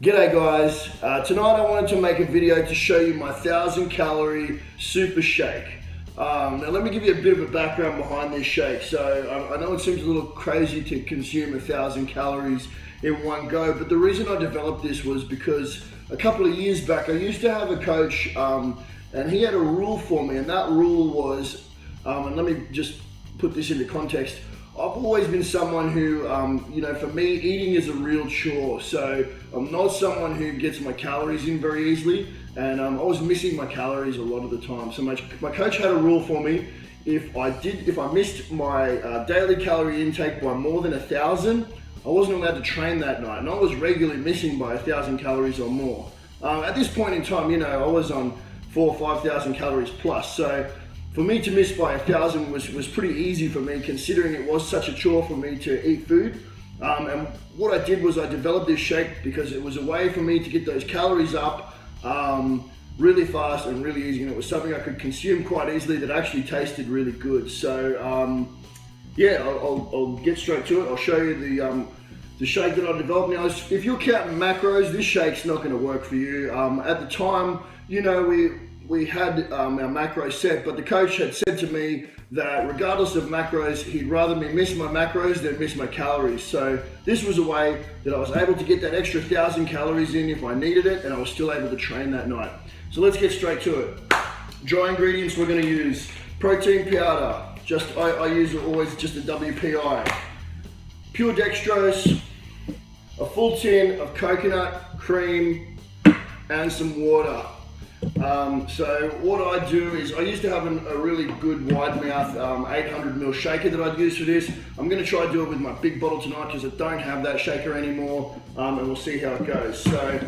G'day guys, tonight I wanted to make a video to show you my 1,000 calorie super shake. Now let me give you a bit of a background behind this shake. So I know it seems a little crazy to consume 1,000 calories in one go, but the reason I developed this was because a couple of years back I used to have a coach and he had a rule for me, and that rule was, and let me just put this into context, I've always been someone who, for me, eating is a real chore. So I'm not someone who gets my calories in very easily, and I was missing my calories a lot of the time. So my coach had a rule for me. If I missed my daily calorie intake by more than 1,000, I wasn't allowed to train that night, and I was regularly missing by 1,000 calories or more. At this point in time, I was on 4,000 or 5,000 calories plus. So for me to miss by 1,000 was pretty easy for me, considering it was such a chore for me to eat food. And what I did was I developed this shake because it was a way for me to get those calories up really fast and really easy, and it was something I could consume quite easily that actually tasted really good. So yeah, I'll get straight to it. I'll show you the shake that I developed. Now, if you're counting macros, this shake's not going to work for you. At the time, we had our macros set, but the coach had said to me that regardless of macros, he'd rather me miss my macros than miss my calories. So this was a way that I was able to get that extra 1,000 calories in if I needed it, and I was still able to train that night. So let's get straight to it. Dry ingredients, we're going to use protein powder. I use always just a WPI. Pure dextrose, a full tin of coconut cream, and some water. So what I do is I used to have a really good wide mouth 800ml shaker that I'd use for this. I'm going to try to do it with my big bottle tonight because I don't have that shaker anymore, and we'll see how it goes. So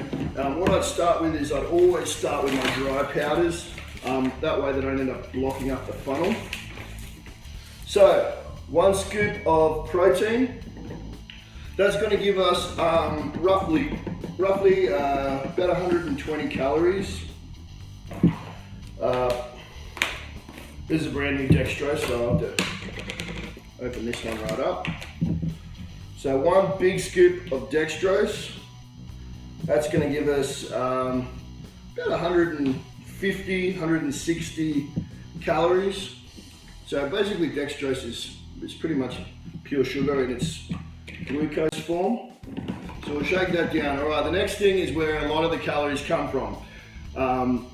what I'd start with is I'd always start with my dry powders. That way they don't end up blocking up the funnel. So 1 scoop of protein. That's going to give us roughly about 120 calories. This is a brand new dextrose, so I'll have to open this one right up. So 1 big scoop of dextrose, that's going to give us about 150, 160 calories. So basically dextrose is pretty much pure sugar in its glucose form. So we'll shake that down. All right, the next thing is where a lot of the calories come from.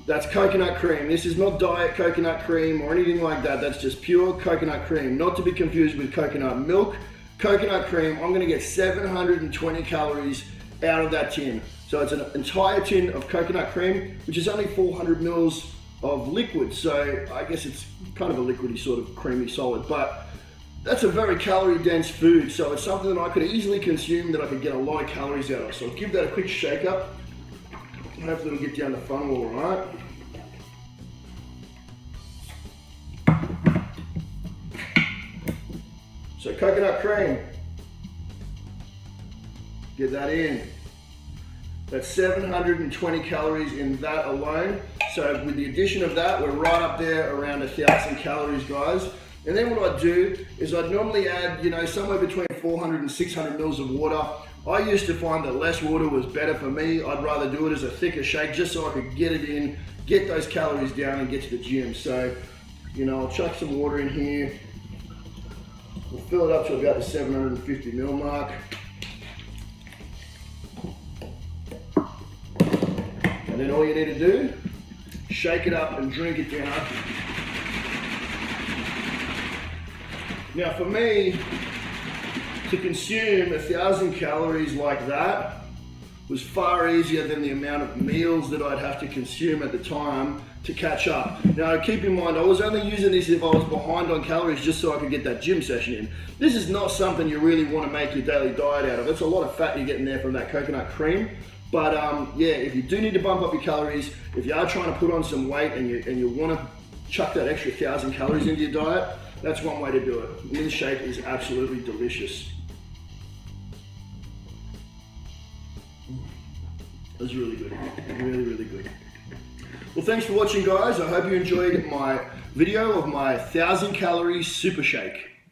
That's coconut cream. This is not diet coconut cream or anything like that. That's just pure coconut cream, not to be confused with coconut milk. Coconut cream, I'm gonna get 720 calories out of that tin. So it's an entire tin of coconut cream, which is only 400 mils of liquid. So I guess it's kind of a liquidy sort of creamy solid, but that's a very calorie dense food. So it's something that I could easily consume, that I could get a lot of calories out of. So I'll give that a quick shake up. Hopefully it'll get down the funnel all right. So coconut cream, get that in. That's 720 calories in that alone. So with the addition of that, we're right up there around 1,000 calories, guys. And then what I'd do is I'd normally add, somewhere between 400 and 600 mils of water. I used to find that less water was better for me. I'd rather do it as a thicker shake just so I could get it in, get those calories down and get to the gym. So, I'll chuck some water in here. We'll fill it up to about the 750 mil mark. And then all you need to do, shake it up and drink it down. Now for me, to consume 1,000 calories like that was far easier than the amount of meals that I'd have to consume at the time to catch up. Now keep in mind, I was only using this if I was behind on calories just so I could get that gym session in. This is not something you really want to make your daily diet out of. It's a lot of fat you're getting there from that coconut cream. But yeah, if you do need to bump up your calories, if you are trying to put on some weight and you want to chuck that extra 1,000 calories into your diet, that's one way to do it. And this shake is absolutely delicious. It was really good, really, really good. Well, thanks for watching, guys. I hope you enjoyed my video of my 1,000 calorie super shake.